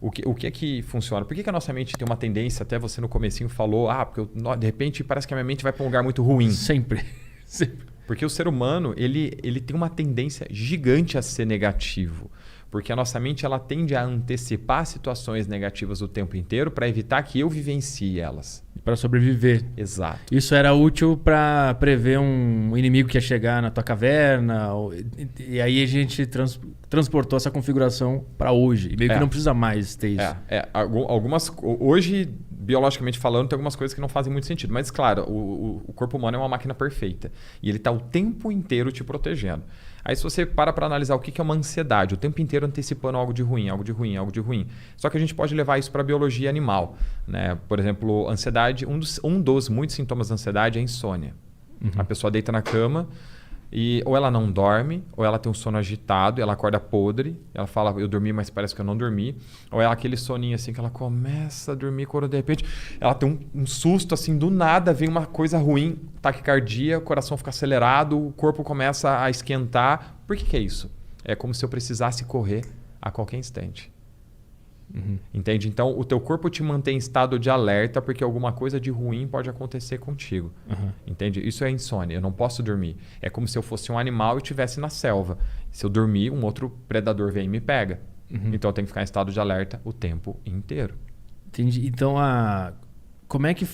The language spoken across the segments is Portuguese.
O que é que funciona? Por que a nossa mente tem uma tendência, até você no comecinho falou, porque de repente parece que a minha mente vai para um lugar muito ruim. Sempre. Porque o ser humano, ele tem uma tendência gigante a ser negativo. Porque a nossa mente ela tende a antecipar situações negativas o tempo inteiro para evitar que eu vivencie elas. Para sobreviver. Exato. Isso era útil para prever um inimigo que ia chegar na tua caverna. E aí a gente transportou essa configuração para hoje. E meio que não precisa mais ter isso. Hoje, biologicamente falando, tem algumas coisas que não fazem muito sentido. Mas, claro, o corpo humano é uma máquina perfeita. E ele está o tempo inteiro te protegendo. Aí se você para analisar o que é uma ansiedade, o tempo inteiro antecipando algo de ruim, algo de ruim, algo de ruim. Só que a gente pode levar isso para a biologia animal. Né? Por exemplo, ansiedade, um dos muitos sintomas da ansiedade é a insônia. A pessoa deita na cama e ou ela não dorme, ou ela tem um sono agitado, ela acorda podre, ela fala, eu dormi, mas parece que eu não dormi. Ou é aquele soninho assim que ela começa a dormir, quando de repente ela tem um susto assim, do nada vem uma coisa ruim, taquicardia, o coração fica acelerado, o corpo começa a esquentar. Por que é isso? É como se eu precisasse correr a qualquer instante. Entende? Então, o teu corpo te mantém em estado de alerta porque alguma coisa de ruim pode acontecer contigo. Entende? Isso é insônia. Eu não posso dormir. É como se eu fosse um animal e estivesse na selva. Se eu dormir, um outro predador vem e me pega. Então, eu tenho que ficar em estado de alerta o tempo inteiro. Entendi. Então, como é que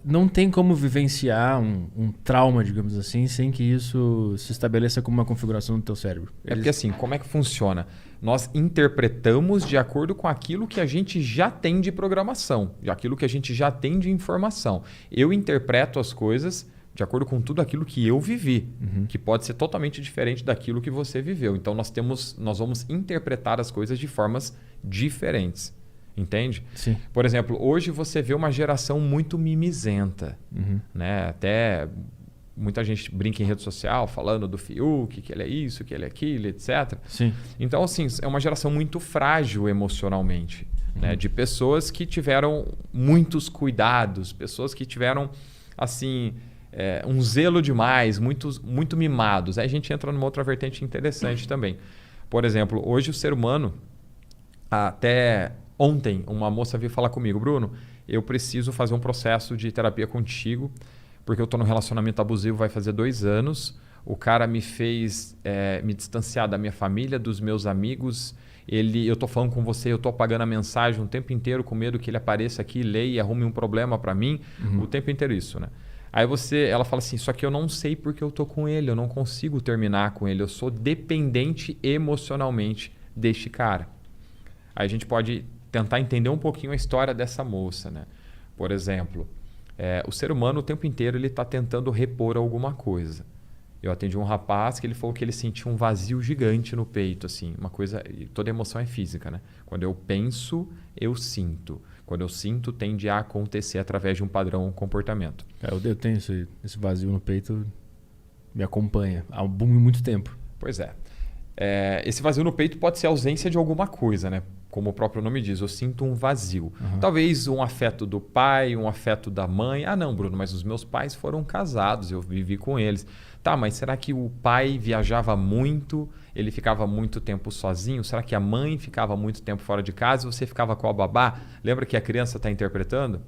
não tem como vivenciar um trauma, digamos assim, sem que isso se estabeleça como uma configuração do teu cérebro? Porque assim, como é que funciona? Nós interpretamos de acordo com aquilo que a gente já tem de programação, de aquilo que a gente já tem de informação. Eu interpreto as coisas de acordo com tudo aquilo que eu vivi, que pode ser totalmente diferente daquilo que você viveu. Então nós vamos interpretar as coisas de formas diferentes. Entende? Sim. Por exemplo, hoje você vê uma geração muito mimizenta. Né? Até muita gente brinca em rede social falando do Fiuk, que ele é isso, que ele é aquilo, etc. Sim. Então, assim, é uma geração muito frágil emocionalmente. Né? De pessoas que tiveram muitos cuidados, pessoas que tiveram, assim, um zelo demais, muito mimados. Aí a gente entra numa outra vertente interessante também. Por exemplo, hoje o ser humano, até ontem, uma moça veio falar comigo, Bruno, eu preciso fazer um processo de terapia contigo, porque eu estou num relacionamento abusivo, vai fazer 2 anos. O cara me fez me distanciar da minha família, dos meus amigos. Eu estou falando com você, eu estou apagando a mensagem o tempo inteiro com medo que ele apareça aqui, leia e arrume um problema para mim. O tempo inteiro isso, né? Aí ela fala assim, só que eu não sei porque eu estou com ele, eu não consigo terminar com ele, eu sou dependente emocionalmente deste cara. Aí a gente pode tentar entender um pouquinho a história dessa moça, né? Por exemplo, o ser humano o tempo inteiro ele está tentando repor alguma coisa. Eu atendi um rapaz que ele falou que ele sentia um vazio gigante no peito, assim, uma coisa. Toda emoção é física, né? Quando eu penso, eu sinto. Quando eu sinto, tende a acontecer através de um padrão comportamento. Eu tenho esse vazio no peito, me acompanha há muito tempo. Pois é. Esse vazio no peito pode ser ausência de alguma coisa, né? Como o próprio nome diz, eu sinto um vazio. Talvez um afeto do pai, um afeto da mãe. Ah, não, Bruno, mas os meus pais foram casados, eu vivi com eles. Tá, mas será que o pai viajava muito, ele ficava muito tempo sozinho? Será que a mãe ficava muito tempo fora de casa e você ficava com a babá? Lembra que a criança está interpretando?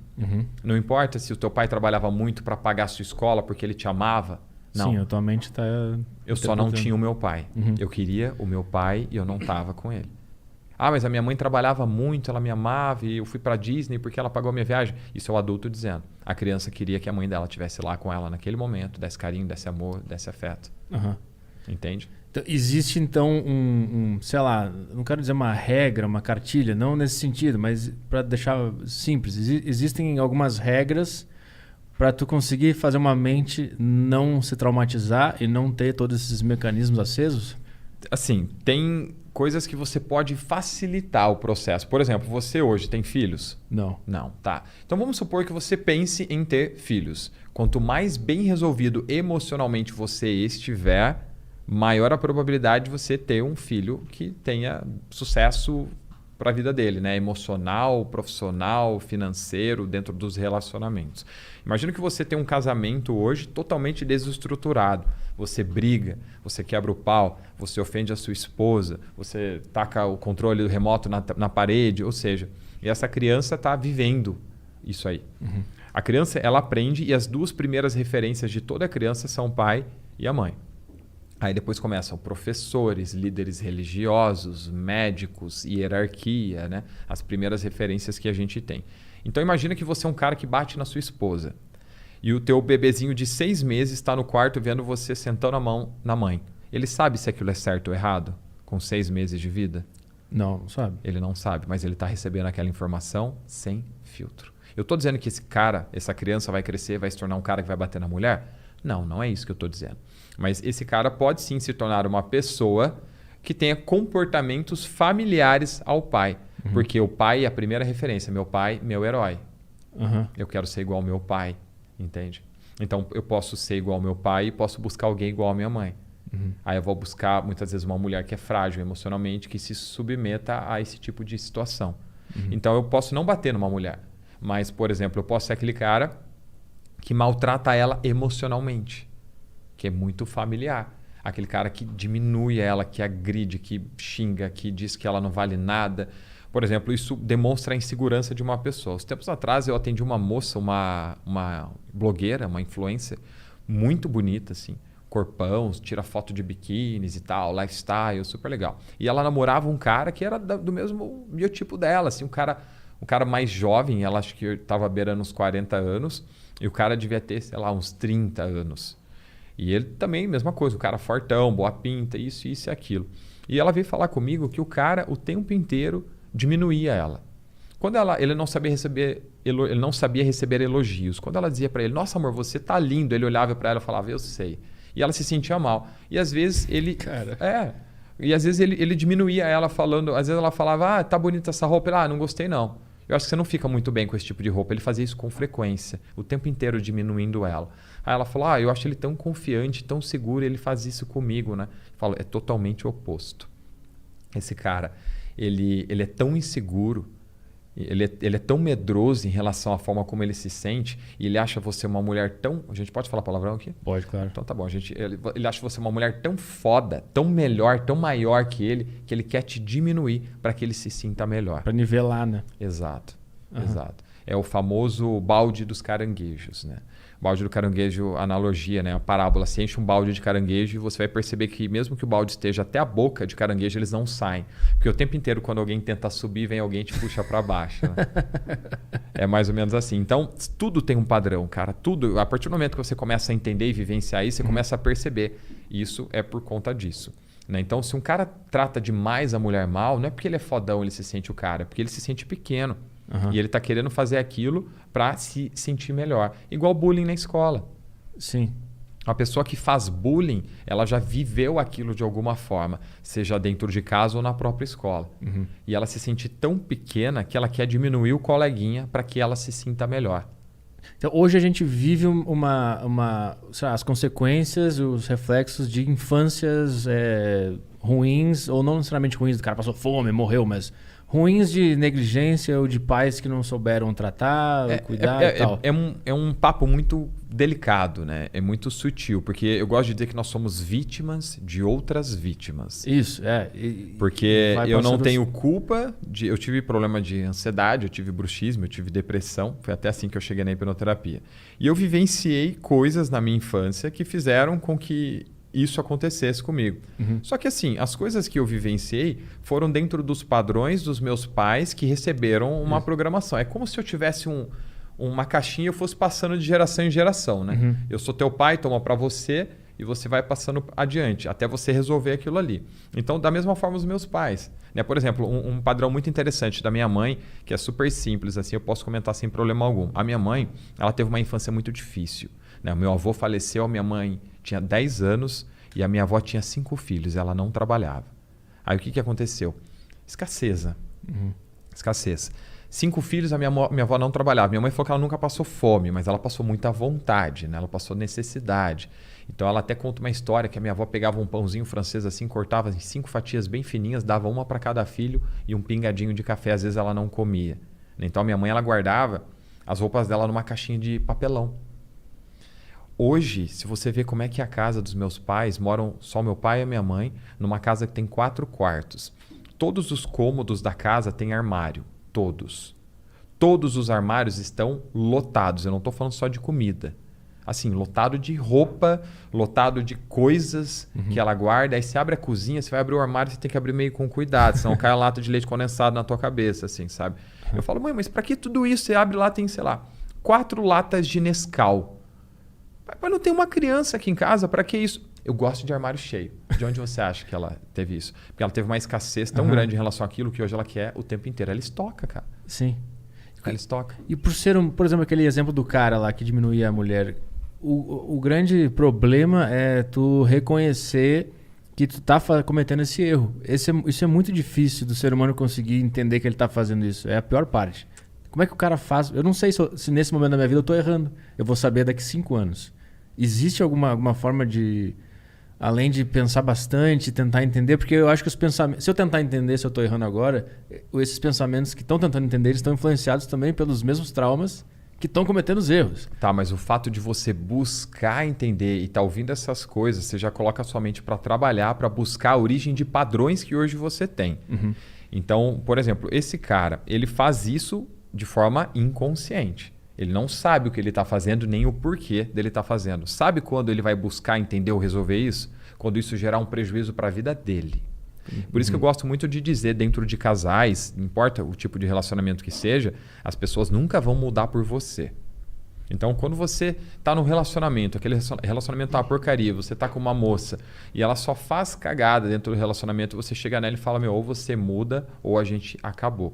Não importa se o teu pai trabalhava muito para pagar a sua escola porque ele te amava. Não. Sim, atualmente está... Eu só não tinha o meu pai. Eu queria o meu pai e eu não estava com ele. Ah, mas a minha mãe trabalhava muito, ela me amava e eu fui para Disney porque ela pagou a minha viagem. Isso é o adulto dizendo. A criança queria que a mãe dela estivesse lá com ela naquele momento, desse carinho, desse amor, desse afeto. Entende? Então, existe então sei lá, não quero dizer uma regra, uma cartilha, não nesse sentido, mas para deixar simples, existem algumas regras para tu conseguir fazer uma mente não se traumatizar e não ter todos esses mecanismos acesos? Assim, tem coisas que você pode facilitar o processo. Por exemplo, você hoje tem filhos? Não. Não, tá. Então vamos supor que você pense em ter filhos. Quanto mais bem resolvido emocionalmente você estiver, maior a probabilidade de você ter um filho que tenha sucesso para a vida dele, né? Emocional, profissional, financeiro, dentro dos relacionamentos. Imagina que você tem um casamento hoje totalmente desestruturado. Você briga, você quebra o pau, você ofende a sua esposa, você taca o controle remoto na parede, ou seja, e essa criança está vivendo isso aí. Uhum. A criança, ela aprende e as duas primeiras referências de toda criança são o pai e a mãe. Aí depois começam professores, líderes religiosos, médicos, hierarquia, né? As primeiras referências que a gente tem. Então imagina que você é um cara que bate na sua esposa e o teu bebezinho de 6 meses está no quarto vendo você sentando a mão na mãe. Ele sabe se aquilo é certo ou errado com 6 meses de vida? Não sabe. Ele não sabe, mas ele está recebendo aquela informação sem filtro. Eu estou dizendo que esse cara, essa criança vai crescer, vai se tornar um cara que vai bater na mulher? Não, não é isso que eu estou dizendo. Mas esse cara pode sim se tornar uma pessoa que tenha comportamentos familiares ao pai. Uhum. Porque o pai é a primeira referência. Meu pai, meu herói. Uhum. Eu quero ser igual ao meu pai, entende? Então eu posso ser igual ao meu pai e posso buscar alguém igual à minha mãe. Uhum. Aí eu vou buscar muitas vezes uma mulher que é frágil emocionalmente, que se submeta a esse tipo de situação. Uhum. Então eu posso não bater numa mulher. Mas, por exemplo, eu posso ser aquele cara que maltrata ela emocionalmente, que é muito familiar. Aquele cara que diminui ela, que agride, que xinga, que diz que ela não vale nada. Por exemplo, isso demonstra a insegurança de uma pessoa. Uns tempos atrás eu atendi uma moça, uma blogueira, uma influencer, muito bonita, assim. Corpão, tira foto de biquínis e tal, lifestyle, super legal. E ela namorava um cara que era do mesmo biotipo dela, assim, um cara mais jovem, ela acho que estava beirando uns 40 anos, e o cara devia ter, sei lá, uns 30 anos. E ele também, mesma coisa, o cara fortão, boa pinta, isso e aquilo. E ela veio falar comigo que o cara, o tempo inteiro, diminuía ela. Quando ele não sabia receber elogios. Quando ela dizia para ele, nossa amor, você tá lindo, ele olhava para ela e falava, eu sei. E ela se sentia mal. E às vezes ele... Cara. E às vezes ele diminuía ela falando, às vezes ela falava, tá bonita essa roupa. Ele, não gostei não. Eu acho que você não fica muito bem com esse tipo de roupa. Ele fazia isso com frequência, o tempo inteiro diminuindo ela. Aí ela falou, eu acho ele tão confiante, tão seguro, ele faz isso comigo, né? Eu falo, é totalmente o oposto. Esse cara, ele é tão inseguro, ele é tão medroso em relação à forma como ele se sente, e ele acha você uma mulher tão... A gente pode falar palavrão aqui? Pode, claro. Então tá bom. Ele acha você uma mulher tão foda, tão melhor, tão maior que ele quer te diminuir para que ele se sinta melhor. Para nivelar, né? Exato, exato. É o famoso balde dos caranguejos, né? Balde do caranguejo, analogia, né? A parábola. Você enche um balde de caranguejo e você vai perceber que mesmo que o balde esteja até a boca de caranguejo, eles não saem. Porque o tempo inteiro, quando alguém tenta subir, vem alguém e te puxa para baixo. Né? É mais ou menos assim. Então, tudo tem um padrão, cara. Tudo. A partir do momento que você começa a entender e vivenciar isso, você começa a perceber. Isso é por conta disso. Né? Então, se um cara trata demais a mulher mal, não é porque ele é fodão, ele se sente o cara. É porque ele se sente pequeno. E ele está querendo fazer aquilo para se sentir melhor. Igual bullying na escola. Sim. A pessoa que faz bullying, ela já viveu aquilo de alguma forma, seja dentro de casa ou na própria escola. E ela se sente tão pequena que ela quer diminuir o coleguinha para que ela se sinta melhor. Então, hoje a gente vive as consequências, os reflexos de infâncias ruins, ou não necessariamente ruins, o cara passou fome, morreu, mas... ruins de negligência ou de pais que não souberam tratar, cuidar e tal. É um papo muito delicado, né? É muito sutil, porque eu gosto de dizer que nós somos vítimas de outras vítimas. Isso, porque eu não tenho culpa de... Eu tive problema de ansiedade, eu tive bruxismo, eu tive depressão. Foi até assim que eu cheguei na hipnoterapia. E eu vivenciei coisas na minha infância que fizeram com que isso acontecesse comigo. Só que assim, as coisas que eu vivenciei foram dentro dos padrões dos meus pais que receberam uma programação. É como se eu tivesse uma caixinha e eu fosse passando de geração em geração, né? Eu sou teu pai, toma para você e você vai passando adiante até você resolver aquilo ali. Então, da mesma forma os meus pais. Né? Por exemplo, um padrão muito interessante da minha mãe, que é super simples, assim, eu posso comentar sem problema algum. A minha mãe, ela teve uma infância muito difícil. Né? O meu avô faleceu, a minha mãe tinha 10 anos e a minha avó tinha 5 filhos, ela não trabalhava. Aí o que aconteceu? Escassez. Escassez. 5 filhos, minha avó não trabalhava. Minha mãe falou que ela nunca passou fome, mas ela passou muita vontade, né? Ela passou necessidade. Então ela até conta uma história que a minha avó pegava um pãozinho francês assim, cortava em 5 fatias bem fininhas, dava uma para cada filho e um pingadinho de café. Às vezes ela não comia. Então minha mãe ela guardava as roupas dela numa caixinha de papelão. Hoje, se você vê como é que é a casa dos meus pais, moram só meu pai e a minha mãe, numa casa que tem 4 quartos. Todos os cômodos da casa têm armário. Todos. Todos os armários estão lotados. Eu não estou falando só de comida. Assim, lotado de roupa, lotado de coisas que ela guarda. Aí você abre a cozinha, você vai abrir o armário, você tem que abrir meio com cuidado, senão cai a lata de leite condensado na tua cabeça, assim, sabe? Eu falo, mãe, mas para que tudo isso? Você abre lá, tem, sei lá, 4 latas de Nescau. Mas não tem uma criança aqui em casa, para que isso? Eu gosto de armário cheio. De onde você acha que ela teve isso? Porque ela teve uma escassez tão grande em relação àquilo que hoje ela quer o tempo inteiro. Ela estoca, cara. Sim. Ela estoca. E por ser, por exemplo, aquele exemplo do cara lá que diminuía a mulher, o grande problema é tu reconhecer que tu tá cometendo esse erro. Isso é muito difícil do ser humano conseguir entender que ele tá fazendo isso. É a pior parte. Como é que o cara faz? Eu não sei se nesse momento da minha vida eu tô errando. Eu vou saber daqui 5 anos. Existe alguma forma de... Além de pensar bastante, tentar entender, porque eu acho que os pensamentos... Se eu tentar entender se eu estou errando agora, esses pensamentos que estão tentando entender, eles estão influenciados também pelos mesmos traumas que estão cometendo os erros. Tá, mas o fato de você buscar entender e estar ouvindo essas coisas, você já coloca a sua mente para trabalhar, para buscar a origem de padrões que hoje você tem. Então, por exemplo, esse cara, ele faz isso de forma inconsciente. Ele não sabe o que ele está fazendo, nem o porquê dele estar fazendo. Sabe quando ele vai buscar entender ou resolver isso? Quando isso gerar um prejuízo para a vida dele. Por isso que eu gosto muito de dizer, dentro de casais, não importa o tipo de relacionamento que seja, as pessoas nunca vão mudar por você. Então, quando você está num relacionamento, aquele relacionamento tá uma porcaria, você está com uma moça e ela só faz cagada dentro do relacionamento, você chega nela e fala, ou você muda ou a gente acabou.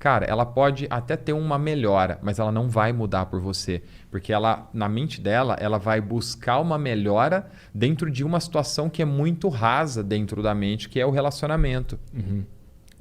Cara, ela pode até ter uma melhora, mas ela não vai mudar por você. Porque ela, na mente dela, ela vai buscar uma melhora dentro de uma situação que é muito rasa dentro da mente, que é o relacionamento.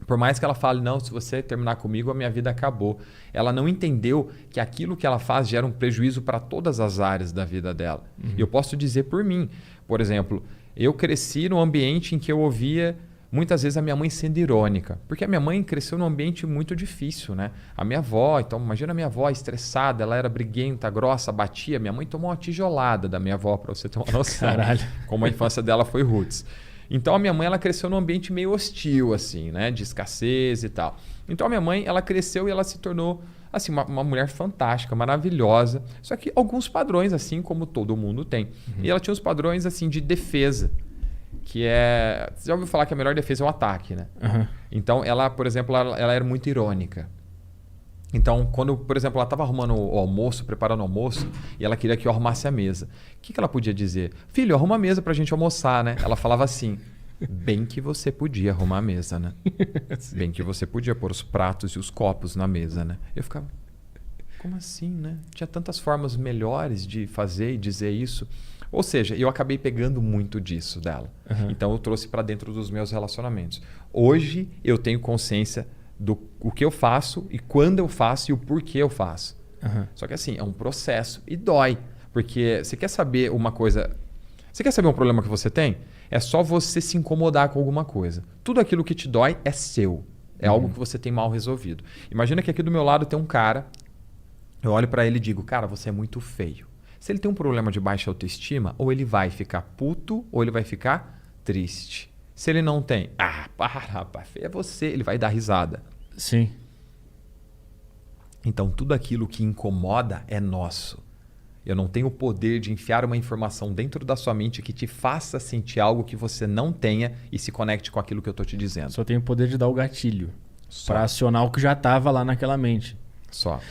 Por mais que ela fale, não, se você terminar comigo, a minha vida acabou. Ela não entendeu que aquilo que ela faz gera um prejuízo para todas as áreas da vida dela. E eu posso dizer por mim. Por exemplo, eu cresci num ambiente em que eu ouvia... Muitas vezes a minha mãe sendo irônica, porque a minha mãe cresceu num ambiente muito difícil, né? A minha avó, então imagina a minha avó estressada, ela era briguenta, grossa, batia. Minha mãe tomou uma tijolada da minha avó, para você ter uma noção. Caralho. Como a infância dela foi roots. Então a minha mãe ela cresceu num ambiente meio hostil, assim, né? De escassez e tal. Então a minha mãe ela cresceu e ela se tornou assim, uma mulher fantástica, maravilhosa. Só que alguns padrões, assim como todo mundo tem. E ela tinha os padrões assim de defesa. Que é... Você já ouviu falar que a melhor defesa é o ataque, né? Então, ela, por exemplo, ela era muito irônica. Então, quando, por exemplo, ela estava arrumando o almoço, preparando o almoço, e ela queria que eu arrumasse a mesa. O que ela podia dizer? Filho, arruma a mesa pra gente almoçar, né? Ela falava assim, bem que você podia arrumar a mesa, né? Bem que você podia pôr os pratos e os copos na mesa, né? Eu ficava, como assim, né? Tinha tantas formas melhores de fazer e dizer isso. Ou seja, eu acabei pegando muito disso dela. Então eu trouxe para dentro dos meus relacionamentos. Hoje eu tenho consciência do o que eu faço e quando eu faço e o porquê eu faço. Só que assim, é um processo e dói. Porque você quer saber uma coisa... Você quer saber um problema que você tem? É só você se incomodar com alguma coisa. Tudo aquilo que te dói é seu. É algo que você tem mal resolvido. Imagina que aqui do meu lado tem um cara. Eu olho para ele e digo, cara, você é muito feio. Se ele tem um problema de baixa autoestima, ou ele vai ficar puto, ou ele vai ficar triste. Se ele não tem, para, rapaz, feio é você, ele vai dar risada. Sim. Então, tudo aquilo que incomoda é nosso. Eu não tenho o poder de enfiar uma informação dentro da sua mente que te faça sentir algo que você não tenha e se conecte com aquilo que eu estou te dizendo. Só tenho o poder de dar o gatilho para acionar o que já estava lá naquela mente. Só.